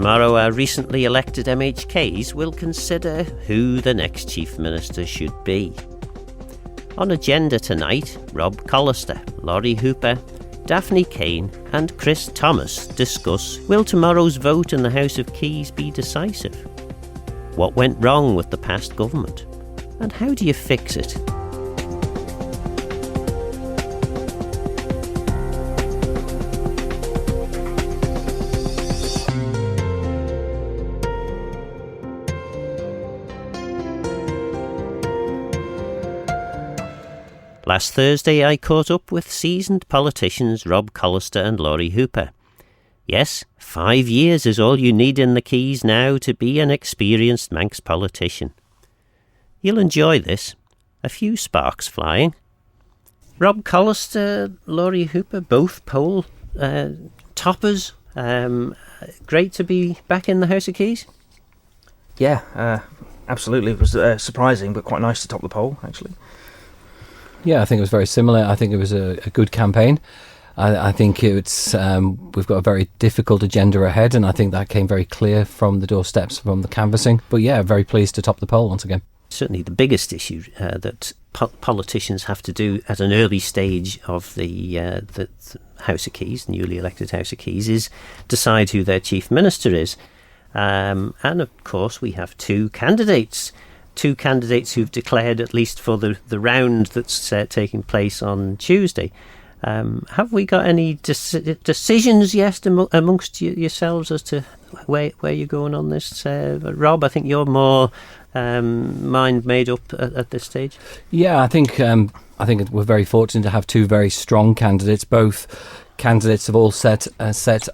Tomorrow, our recently elected MHKs will consider who the next Chief Minister should be. On agenda tonight, Rob Callister, Lawrie Hooper, Daphne Kane and Chris Thomas discuss, will tomorrow's vote in the House of Keys be decisive? What went wrong with the past government? And how do you fix it? Last Thursday I caught up with seasoned politicians Rob Callister and Lawrie Hooper. Yes, 5 years is all you need in the Keys now to be an experienced Manx politician. You'll enjoy this. A few sparks flying. Rob Callister, Lawrie Hooper, both poll toppers. Great to be back in the House of Keys. Yeah, absolutely. It was surprising, but quite nice to top the poll, actually. Yeah, I think it was very similar. I think it was a good campaign. I think it's we've got a very difficult agenda ahead, and I think that came very clear from the doorsteps, from the canvassing. But yeah, very pleased to top the poll once again. Certainly the biggest issue that politicians have to do at an early stage of the House of Keys, newly elected House of Keys, is decide who their Chief Minister is. And of course we have two candidates who've declared, at least for the round that's taking place on Tuesday. Have we got any decisions yet amongst yourselves as to where you're going on this? Rob, I think you're more mind made up at this stage. Yeah, I think we're very fortunate to have two very strong candidates. Both candidates have all set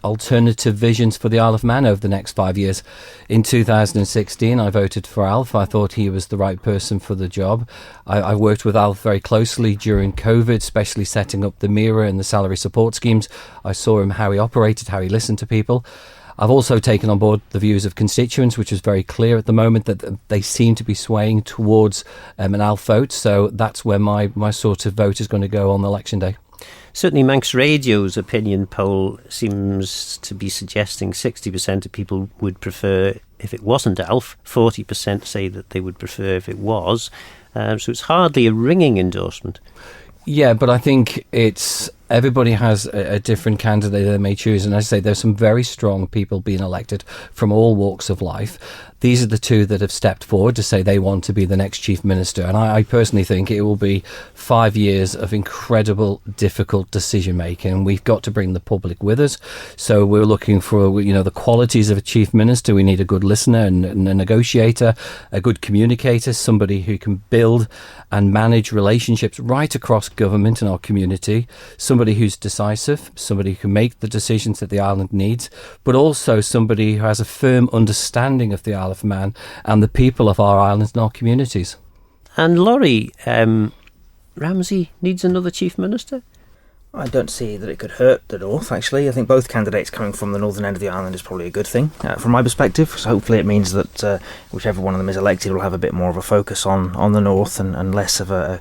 alternative visions for the Isle of Man over the next 5 years. In 2016, I voted for Alf. I thought he was the right person for the job. I worked with Alf very closely during COVID, especially setting up the MIRA and the salary support schemes. I saw him how he operated, how he listened to people. I've also taken on board the views of constituents, which is very clear at the moment that they seem to be swaying towards an Alf vote. So that's where my sort of vote is going to go on election day. Certainly Manx Radio's opinion poll seems to be suggesting 60% of people would prefer if it wasn't Alf. 40% say that they would prefer if it was. So it's hardly a ringing endorsement. Yeah, but I think everybody has a different candidate they may choose. And as I say, there's some very strong people being elected from all walks of life. These are the two that have stepped forward to say they want to be the next Chief Minister. And I personally think it will be 5 years of incredible, difficult decision making. We've got to bring the public with us. So we're looking for, the qualities of a Chief Minister. We need a good listener and a negotiator, a good communicator, somebody who can build and manage relationships right across government and our community, somebody who's decisive, somebody who can make the decisions that the island needs, but also somebody who has a firm understanding of the Isle of Man and the people of our islands and our communities. And Lawrie, Ramsay needs another Chief Minister? I don't see that it could hurt the North, actually. I think both candidates coming from the northern end of the island is probably a good thing, from my perspective. So hopefully it means that whichever one of them is elected will have a bit more of a focus on the North and less of a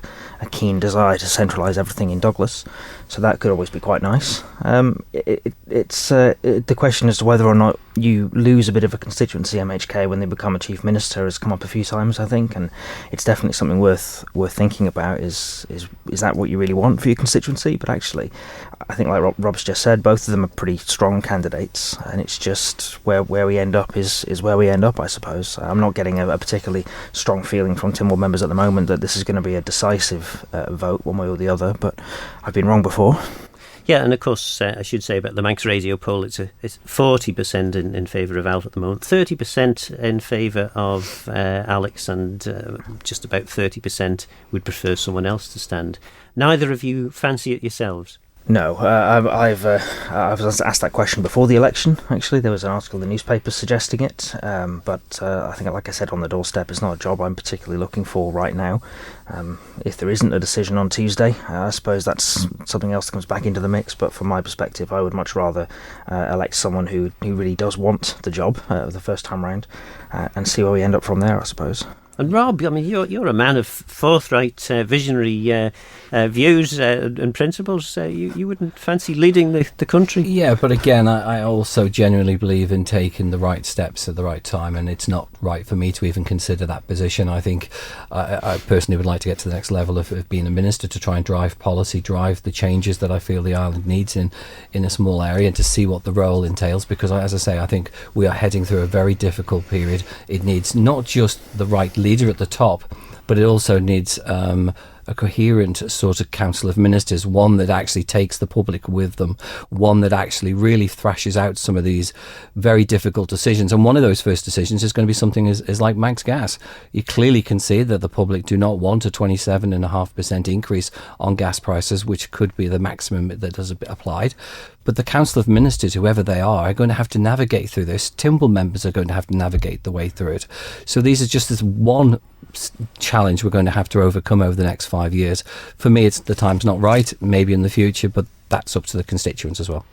keen desire to centralise everything in Douglas. So that could always be quite nice. It's the question as to whether or not you lose a bit of a constituency, MHK, when they become a Chief Minister has come up a few times, I think, and it's definitely something worth thinking about. Is that what you really want for your constituency? But actually, I think, like Rob's just said, both of them are pretty strong candidates, and it's just where we end up is where we end up, I suppose. I'm not getting a particularly strong feeling from Tynwald members at the moment that this is going to be a decisive vote one way or the other, but I've been wrong before. Yeah, and of course, I should say about the Manx Radio poll, it's 40% in favour of Alf at the moment, 30% in favour of Alex, and just about 30% would prefer someone else to stand. Neither of you fancy it yourselves? No, I was asked that question before the election. Actually, there was an article in the newspaper suggesting it, but I think, like I said, on the doorstep, it's not a job I'm particularly looking for right now. If there isn't a decision on Tuesday, I suppose that's something else that comes back into the mix. But from my perspective, I would much rather elect someone who really does want the job the first time round, and see where we end up from there, I suppose. And Rob, I mean, you're a man of forthright, visionary views and principles. You wouldn't fancy leading the country? Yeah, but again, I also genuinely believe in taking the right steps at the right time, and it's not right for me to even consider that position. I think I personally would like to get to the next level of being a minister, to try and drive policy, drive the changes that I feel the island needs in a small area, and to see what the role entails, because as I say, I think we are heading through a very difficult period. It needs not just the right leader at the top, but it also needs a coherent sort of council of ministers, one that actually takes the public with them, one that actually really thrashes out some of these very difficult decisions. And one of those first decisions is going to be something is like Manx gas. You clearly can see that the public do not want a 27.5% increase on gas prices, which could be the maximum that is applied. But the Council of Ministers, whoever they are going to have to navigate through this. Timble members are going to have to navigate the way through it. So these are just this one challenge we're going to have to overcome over the next 5 years. For me, the time's not right, maybe in the future, but that's up to the constituents as well.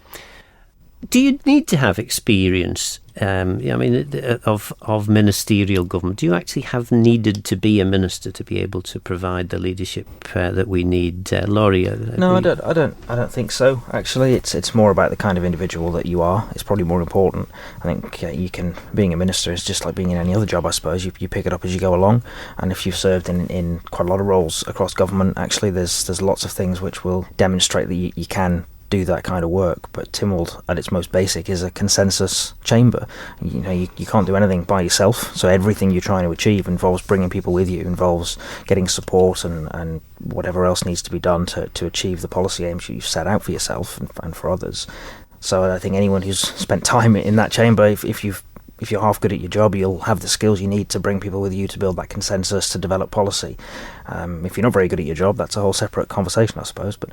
Do you need to have experience, of ministerial government? Do you actually have needed to be a minister to be able to provide the leadership that we need? Lawrie? No, I don't think so. Actually, it's more about the kind of individual that you are. It's probably more important. I think being a minister is just like being in any other job, I suppose. You pick it up as you go along, and if you've served in quite a lot of roles across government, actually, there's lots of things which will demonstrate that you can do that kind of work. But Tynwald, at its most basic, is a consensus chamber. You can't do anything by yourself, so everything you're trying to achieve involves bringing people with you, involves getting support and whatever else needs to be done to achieve the policy aims you've set out for yourself and for others. So I think anyone who's spent time in that chamber, if you're half good at your job, you'll have the skills you need to bring people with you to build that consensus, to develop policy. If you're not very good at your job, that's a whole separate conversation, I suppose. But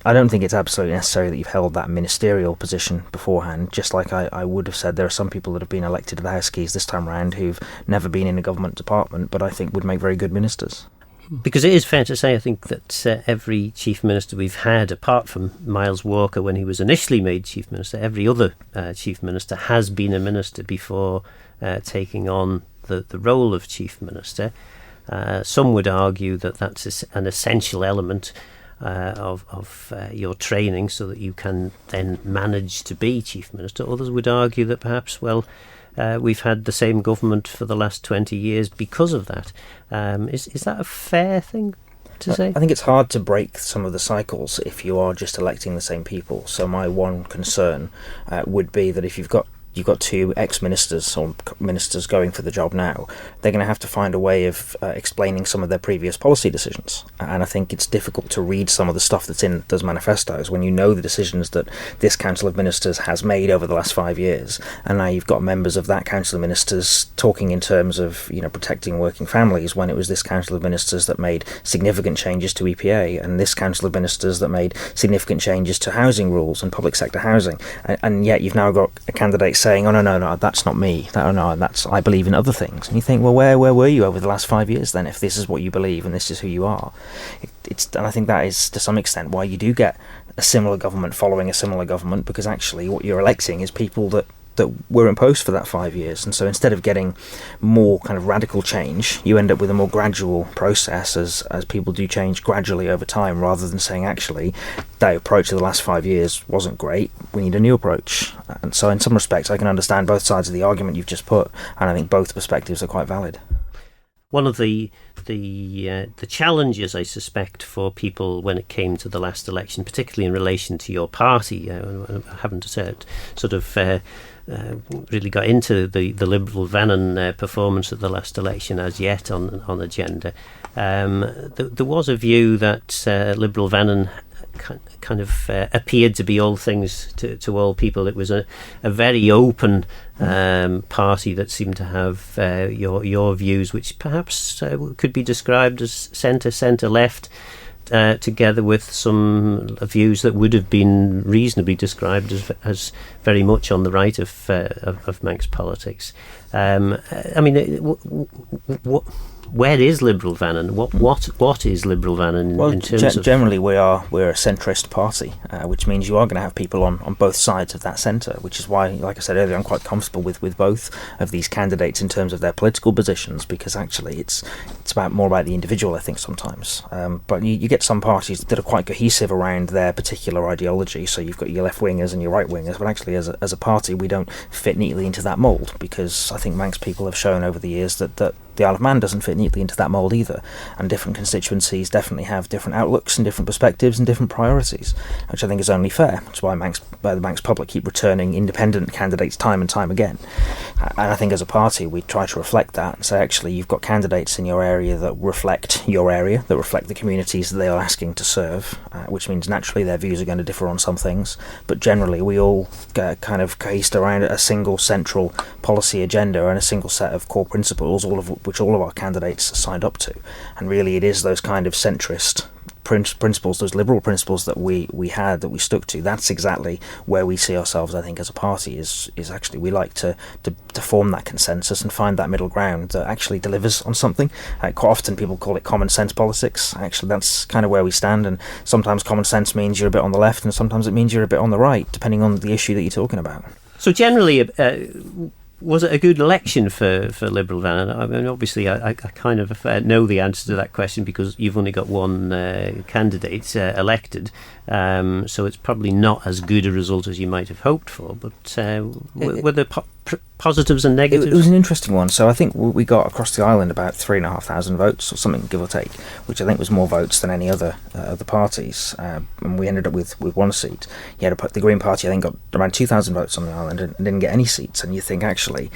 I don't think it's absolutely necessary that you've held that ministerial position beforehand. Just like I would have said, there are some people that have been elected to the House Keys this time round who've never been in a government department, but I think would make very good ministers. Because it is fair to say, I think, that every Chief Minister we've had, apart from Miles Walker when he was initially made Chief Minister, every other Chief Minister has been a minister before taking on the role of Chief Minister. Some would argue that that's an essential element of your training so that you can then manage to be Chief Minister. Others would argue that perhaps, we've had the same government for the last 20 years because of that. Is that a fair thing to say? I think it's hard to break some of the cycles if you are just electing the same people. So my one concern would be that if you've got two ex-ministers or ministers going for the job now, they're going to have to find a way of explaining some of their previous policy decisions. And I think it's difficult to read some of the stuff that's in those manifestos when you know the decisions that this Council of Ministers has made over the last 5 years. And now you've got members of that Council of Ministers talking in terms of protecting working families, when it was this Council of Ministers that made significant changes to EPA, and this Council of Ministers that made significant changes to housing rules and public sector housing. And yet you've now got a candidate saying, "Oh no, that's not me. I believe in other things." And you think, well, where were you over the last 5 years then, if this is what you believe and this is who you are? And I think that is to some extent why you do get a similar government following a similar government, because actually what you're electing is people that were in post for that 5 years. And so instead of getting more kind of radical change, you end up with a more gradual process as people do change gradually over time, rather than saying, actually, that approach of the last 5 years wasn't great, we need a new approach. And so in some respects I can understand both sides of the argument you've just put, and I think both perspectives are quite valid. One of the challenges, I suspect, for people when it came to the last election, particularly in relation to your party, I haven't sort of really got into the Liberal Vannon performance at the last election as yet on agenda. There was a view that Liberal Vannon kind of appeared to be all things to all people. It was a very open party that seemed to have your views, which perhaps could be described as centre-left, together with some views that would have been reasonably described as very much on the right of Manx politics. where is Liberal Van, and what is Liberal Van in terms of... Generally we're a centrist party, which means you are going to have people on both sides of that centre, which is why, like I said earlier, I'm quite comfortable with both of these candidates in terms of their political positions, because actually it's more about the individual, I think, sometimes. But you get some parties that are quite cohesive around their particular ideology, so you've got your left-wingers and your right-wingers, but actually as a party we don't fit neatly into that mould, because I think Manx people have shown over the years that the Isle of Man doesn't fit neatly into that mould either, and different constituencies definitely have different outlooks and different perspectives and different priorities, which I think is only fair. That's why the Manx public keep returning independent candidates time and time again. And I think as a party we try to reflect that and say, actually, you've got candidates in your area that reflect your area, that reflect the communities that they are asking to serve, which means naturally their views are going to differ on some things, but generally we all kind of cohesed around a single central policy agenda and a single set of core principles, which all of our candidates signed up to. And really it is those kind of centrist principles, those liberal principles that we stuck to. That's exactly where we see ourselves, I think, as a party, is actually we like to form that consensus and find that middle ground that actually delivers on something. Quite often people call it common sense politics. Actually, that's kind of where we stand, and sometimes common sense means you're a bit on the left and sometimes it means you're a bit on the right, depending on the issue that you're talking about. So generally, was it a good election for Liberal Van? I mean, obviously, I kind of know the answer to that question because you've only got one candidate elected, so it's probably not as good a result as you might have hoped for. But were there positives and negatives? It was an interesting one. So I think we got across the island about 3,500 votes or something, give or take, which I think was more votes than any other parties, and we ended up with one seat. You had the Green Party, I think, got around 2,000 votes on the island and didn't get any seats. And you think, actually,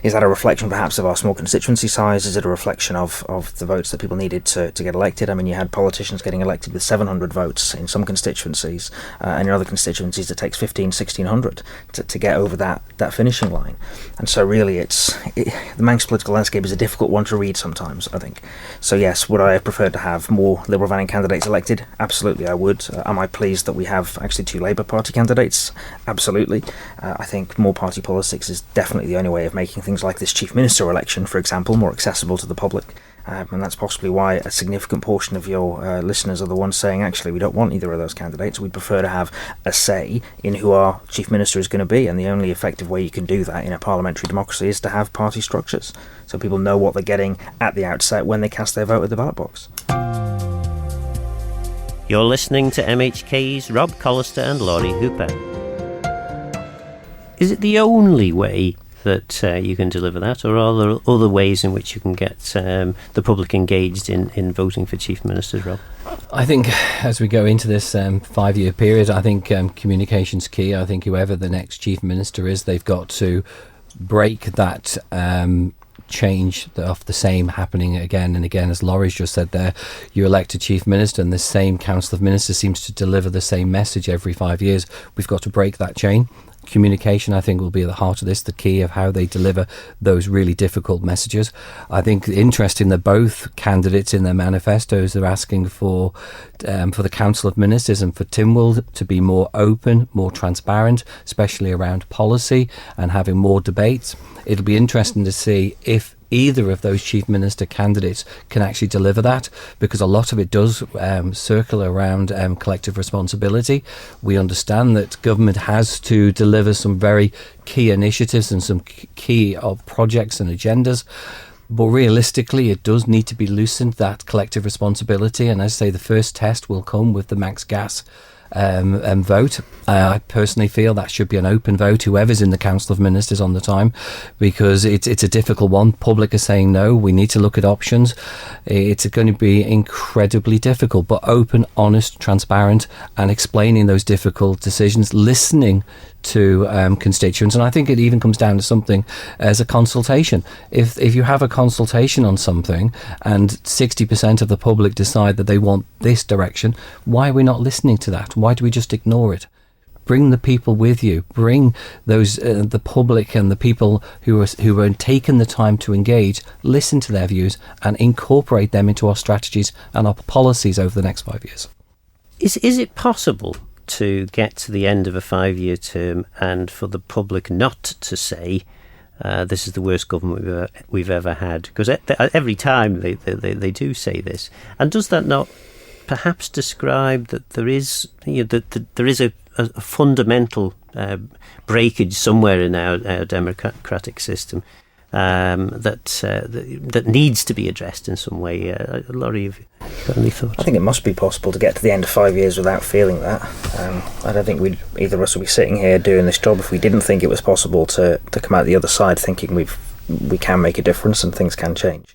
is that a reflection perhaps of our small constituency size? Is it a reflection of the votes that people needed to get elected? I mean, you had politicians getting elected with 700 votes in some constituencies, and in other constituencies it takes 1,500-1,600 to get over that finishing line. And so really the Manx political landscape is a difficult one to read sometimes, I think. So yes, would I have preferred to have more Liberal Vanning candidates elected? Absolutely I would. Am I pleased that we have actually 2 Labour Party candidates? Absolutely. I think more party politics is definitely the only way of making things like this Chief Minister election, for example, more accessible to the public. And that's possibly why a significant portion of your listeners are the ones saying, actually, we don't want either of those candidates. We'd prefer to have a say in who our Chief Minister is going to be. And the only effective way you can do that in a parliamentary democracy is to have party structures, so people know what they're getting at the outset when they cast their vote at the ballot box. You're listening to MHKs, Rob Callister and Lawrie Hooper. Is it the only way that you can deliver that, or are there other ways in which you can get the public engaged in voting for Chief Ministers, Rob? I think as we go into this 5-year period, I think communication's key. I think whoever the next Chief Minister is, they've got to break that change of the same happening again and again. As Laurie's just said there, you elect a Chief Minister and the same Council of Ministers seems to deliver the same message every 5 years. We've got to break that chain. Communication, I think, will be at the heart of this, the key of how they deliver those really difficult messages. I think interesting that both candidates in their manifestos are asking for the Council of Ministers and for Tynwald to be more open, more transparent, especially around policy and having more debates. It'll be interesting to see if either of those Chief Minister candidates can actually deliver that, because a lot of it does circle around collective responsibility. We understand that government has to deliver some very key initiatives and some key projects and agendas, but realistically it does need to be loosened, that collective responsibility. And as I say, the first test will come with the Max Gas vote. I personally feel that should be an open vote, whoever's in the Council of Ministers on the time, because it's a difficult one. Public is saying no, we need to look at options. It's going to be incredibly difficult, but open, honest, transparent, and explaining those difficult decisions, listening to constituents. And I think it even comes down to something as a consultation. If you have a consultation on something and 60% of the public decide that they want this direction, why are we not listening to that? Why do we just ignore it? Bring the people with you. Bring those the public and the people who are taking the time to engage, listen to their views and incorporate them into our strategies and our policies over the next 5 years. Is it possible to get to the end of a 5-year term and for the public not to say, this is the worst government we've ever had. Because every time they do say this. And does that not perhaps describe that there is a fundamental breakage somewhere in our democratic system that needs to be addressed in some way? Lawrie, have you got any thoughts? I think it must be possible to get to the end of 5 years without feeling that. I don't think either of us would be sitting here doing this job if we didn't think it was possible to come out the other side thinking we can make a difference and things can change.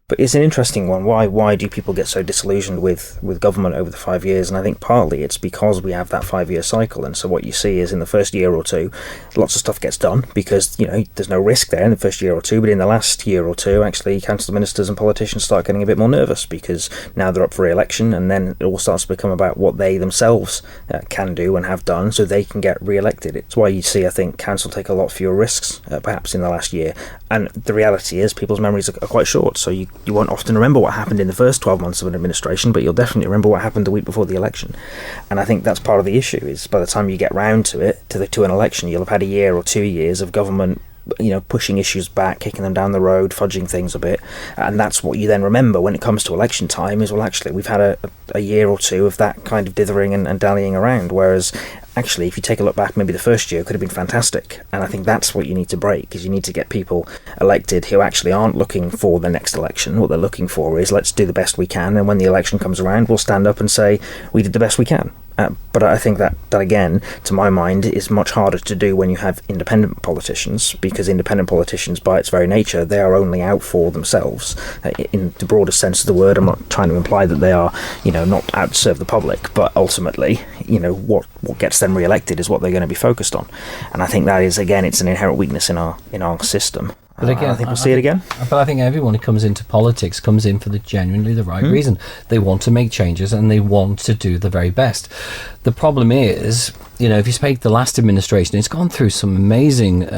But it's an interesting one. Why do people get so disillusioned with government over the 5 years? And I think partly it's because we have that 5-year cycle. And so what you see is in the first year or two, lots of stuff gets done because, there's no risk there in the first year or two. But in the last year or two, actually, council ministers and politicians start getting a bit more nervous because now they're up for re-election, and then it all starts to become about what they themselves can do and have done so they can get re-elected. It's why you see, I think, council take a lot fewer risks, perhaps in the last year. And the reality is people's memories are quite short. So you won't often remember what happened in the first 12 months of an administration, but you'll definitely remember what happened the week before the election. And I think that's part of the issue, is by the time you get round to it, to an election, you'll have had a year or 2 years of government pushing issues back, kicking them down the road, fudging things a bit. And that's what you then remember when it comes to election time is, well, actually, we've had a year or two of that kind of dithering and dallying around. Whereas, actually, if you take a look back, maybe the first year could have been fantastic. And I think that's what you need to break, is you need to get people elected who actually aren't looking for the next election. What they're looking for is, let's do the best we can. And when the election comes around, we'll stand up and say, we did the best we can. But I think that again, to my mind, is much harder to do when you have independent politicians, because independent politicians, by its very nature, they are only out for themselves. In the broadest sense of the word, I'm not trying to imply that they are, not out to serve the public, but ultimately, what gets them re-elected is what they're going to be focused on. And I think that is, again, it's an inherent weakness in our system. But again, I think we'll see it again. But I think everyone who comes into politics comes in for genuinely the right reason. They want to make changes and they want to do the very best. The problem is, if you take the last administration, it's gone through some amazing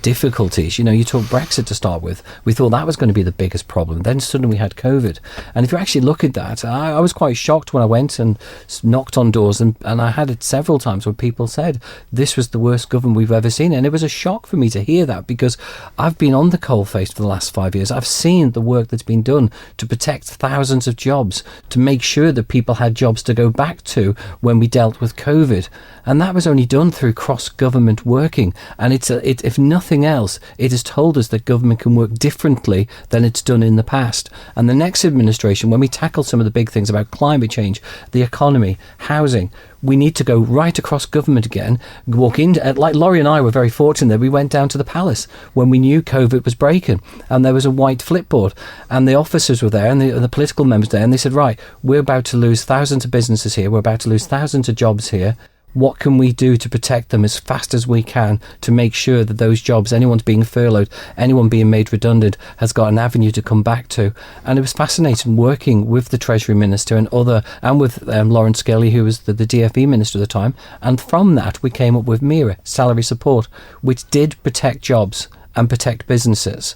difficulties. You talk Brexit to start with. We thought that was going to be the biggest problem. Then suddenly we had COVID. And if you actually look at that, I was quite shocked when I went and knocked on doors, and I had it several times where people said this was the worst government we've ever seen. And it was a shock for me to hear that, because I've been on the coalface for the last 5 years. I've seen the work that's been done to protect thousands of jobs, to make sure that people had jobs to go back to when we dealt with COVID. And that was only done through cross-government working. And if nothing else, it has told us that government can work differently than it's done in the past. And the next administration, when we tackle some of the big things about climate change, the economy, housing, we need to go right across government again, walk in, like Lawrie and I were very fortunate that we went down to the Palace when we knew COVID was breaking, and there was a white flipboard, and the officers were there, and the political members there, and they said, right, we're about to lose thousands of businesses here, we're about to lose thousands of jobs here. What can we do to protect them as fast as we can, to make sure that those jobs, anyone's being furloughed, anyone being made redundant, has got an avenue to come back to? And it was fascinating working with the Treasury Minister and with Lawrence Skelly, who was the DFE Minister at the time. And from that, we came up with MIRA, salary support, which did protect jobs and protect businesses.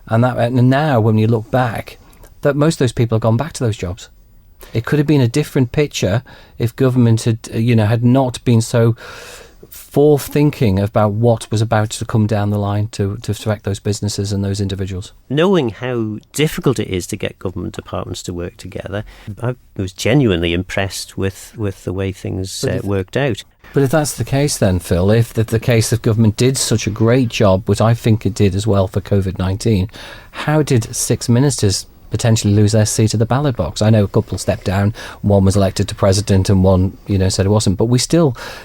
And now, when you look back, that most of those people have gone back to those jobs. It could have been a different picture if government had not been so forward-thinking about what was about to come down the line to affect those businesses and those individuals. Knowing how difficult it is to get government departments to work together, I was genuinely impressed with the way things worked out. But if that's the case then, Phil, if the case that government did such a great job, which I think it did as well for COVID-19, how did 6 ministers potentially lose their seat at the ballot box? I know a couple stepped down, one was elected to president and one said it wasn't, but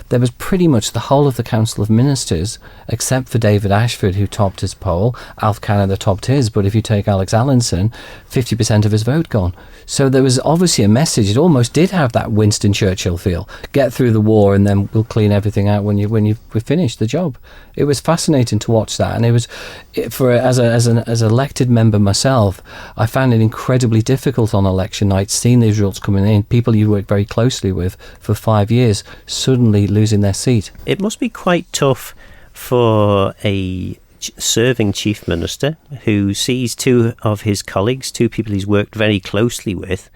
there was pretty much the whole of the Council of Ministers, except for David Ashford, who topped his poll. Alf Canada topped his, but if you take Alex Allinson, 50% of his vote gone. So there was obviously a message. It almost did have that Winston Churchill feel. Get through the war and then we'll clean everything out when we finish the job. It was fascinating to watch that, and it was, as an elected member myself, I found it incredibly difficult on election night, seeing these results coming in, people you worked very closely with for 5 years suddenly losing their seat. It must be quite tough for a serving chief minister who sees two of his colleagues, two people he's worked very closely with,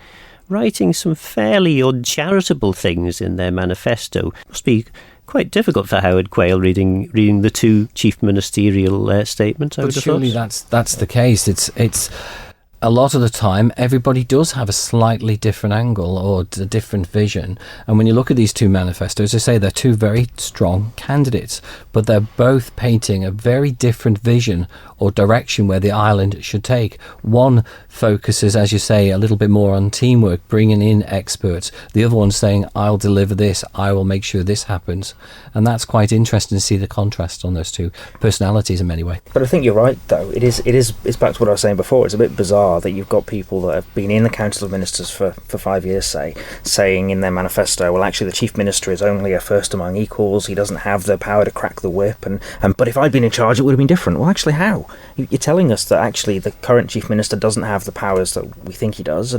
writing some fairly uncharitable things in their manifesto. It must be quite difficult for Howard Quayle reading the two chief ministerial statements. But surely that's the case. It's a lot of the time, everybody does have a slightly different angle or a different vision. And when you look at these two manifestos, I say they're two very strong candidates, but they're both painting a very different vision or direction where the island should take. One focuses, as you say, a little bit more on teamwork, bringing in experts. The other one's saying, I'll deliver this, I will make sure this happens. And that's quite interesting to see the contrast on those two personalities in many ways. But I think you're right, though. It's back to what I was saying before. It's a bit bizarre that you've got people that have been in the Council of Ministers for 5 years, saying in their manifesto, well, actually the Chief Minister is only a first among equals, he doesn't have the power to crack the whip, and but if I'd been in charge it would have been different. Well, actually, how? You're telling us that actually the current Chief Minister doesn't have the powers that we think he does,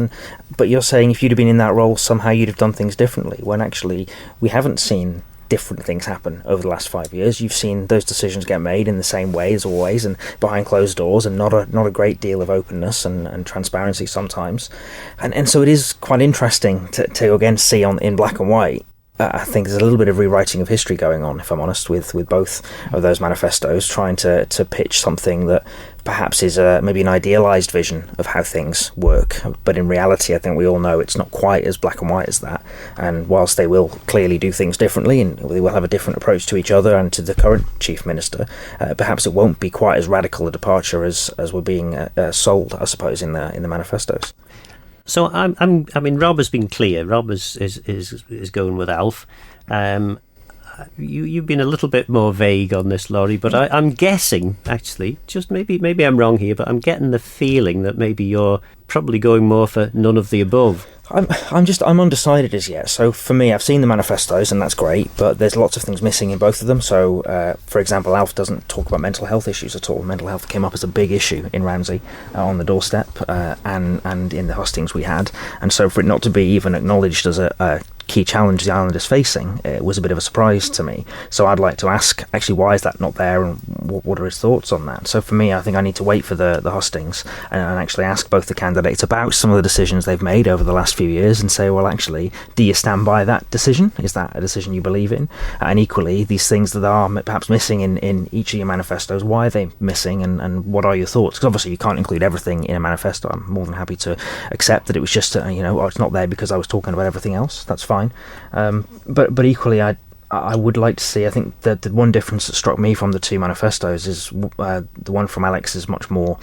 but you're saying if you'd have been in that role, somehow you'd have done things differently, when actually we haven't seen different things happen over the last 5 years. You've seen those decisions get made in the same way as always, and behind closed doors, and not a great deal of openness and transparency sometimes. And so it is quite interesting to again see in black and white. I think there's a little bit of rewriting of history going on, if I'm honest, with both of those manifestos, trying to pitch something that perhaps is maybe an idealised vision of how things work. But in reality, I think we all know it's not quite as black and white as that. And whilst they will clearly do things differently, and they will have a different approach to each other and to the current Chief Minister, perhaps it won't be quite as radical a departure as we're being sold, I suppose, in the manifestos. So I mean, Rob has been clear. Rob is going with Alf. You've been a little bit more vague on this, Lawrie, but I'm guessing, actually, just maybe I'm wrong here, but I'm getting the feeling that maybe you're probably going more for none of the above. I'm undecided as yet. So for me, I've seen the manifestos, and that's great, but there's lots of things missing in both of them. So, for example, Alf doesn't talk about mental health issues at all. Mental health came up as a big issue in Ramsey on the doorstep, and in the hustings we had. And so for it not to be even acknowledged as a key challenge the island is facing, it was a bit of a surprise to me. So I'd like to ask, actually, why is that not there, and what are his thoughts on that? So for me, I think I need to wait for the hustings and actually ask both the candidates about some of the decisions they've made over the last few years, and say, well, actually, do you stand by that decision? Is that a decision you believe in? And equally, these things that are perhaps missing in each of your manifestos, why are they missing, and what are your thoughts? Because obviously you can't include everything in a manifesto. I'm more than happy to accept that it was just it's not there because I was talking about everything else. That's fine. But equally, I would like to see, I think that the one difference that struck me from the two manifestos is the one from Alex is much more,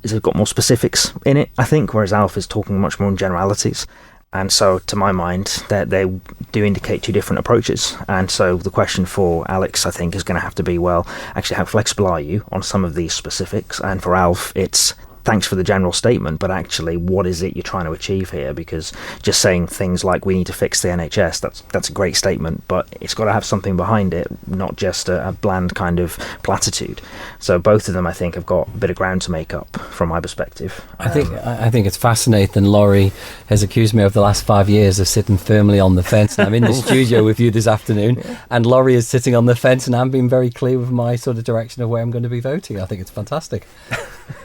it's got more specifics in it, I think, whereas Alf is talking much more in generalities. And so, to my mind, they do indicate two different approaches. And so the question for Alex, I think, is going to have to be, well, actually, how flexible are you on some of these specifics? And for Alf, it's thanks for the general statement, but actually, what is it you're trying to achieve here? Because just saying things like we need to fix the NHS, that's a great statement, but it's got to have something behind it, not just a bland kind of platitude. So both of them, I think, have got a bit of ground to make up from my perspective. I think it's fascinating. Lawrie has accused me over the last 5 years of sitting firmly on the fence, and I'm in the studio with you this afternoon, and Lawrie is sitting on the fence, and I'm being very clear with my sort of direction of where I'm going to be voting. I think it's fantastic.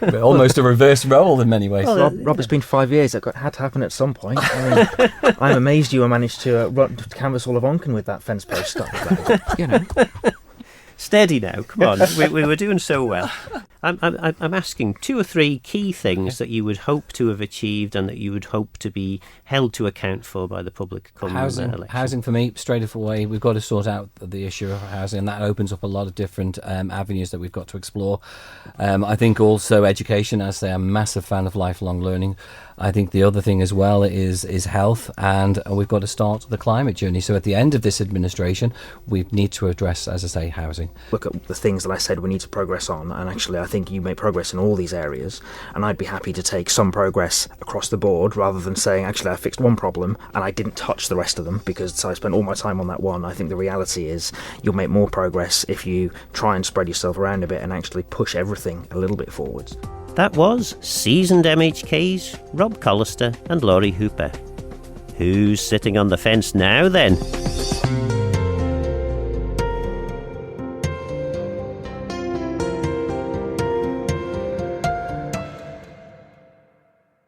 But almost a reverse role in many ways. Well, Rob, it's been 5 years. It had to happen at some point. I mean, I'm amazed you managed to canvass all of Onken with that fence post stuff. You know. Steady now, come on. we were doing so well. I'm asking 2 or 3 key things that you would hope to have achieved and that you would hope to be held to account for by the public come election. Housing for me, straight away, we've got to sort out the issue of housing, and that opens up a lot of different avenues that we've got to explore. I think also education, as I say, I'm a massive fan of lifelong learning. I think the other thing as well is health, and we've got to start the climate journey. So at the end of this administration, we need to address, as I say, housing. Look at the things that I said we need to progress on, and actually I think you make progress in all these areas, and I'd be happy to take some progress across the board rather than saying, actually, I fixed one problem and I didn't touch the rest of them because I spent all my time on that one. I think the reality is you'll make more progress if you try and spread yourself around a bit and actually push everything a little bit forwards. That was seasoned MHKs Rob Callister and Lawrie Hooper. Who's sitting on the fence now then?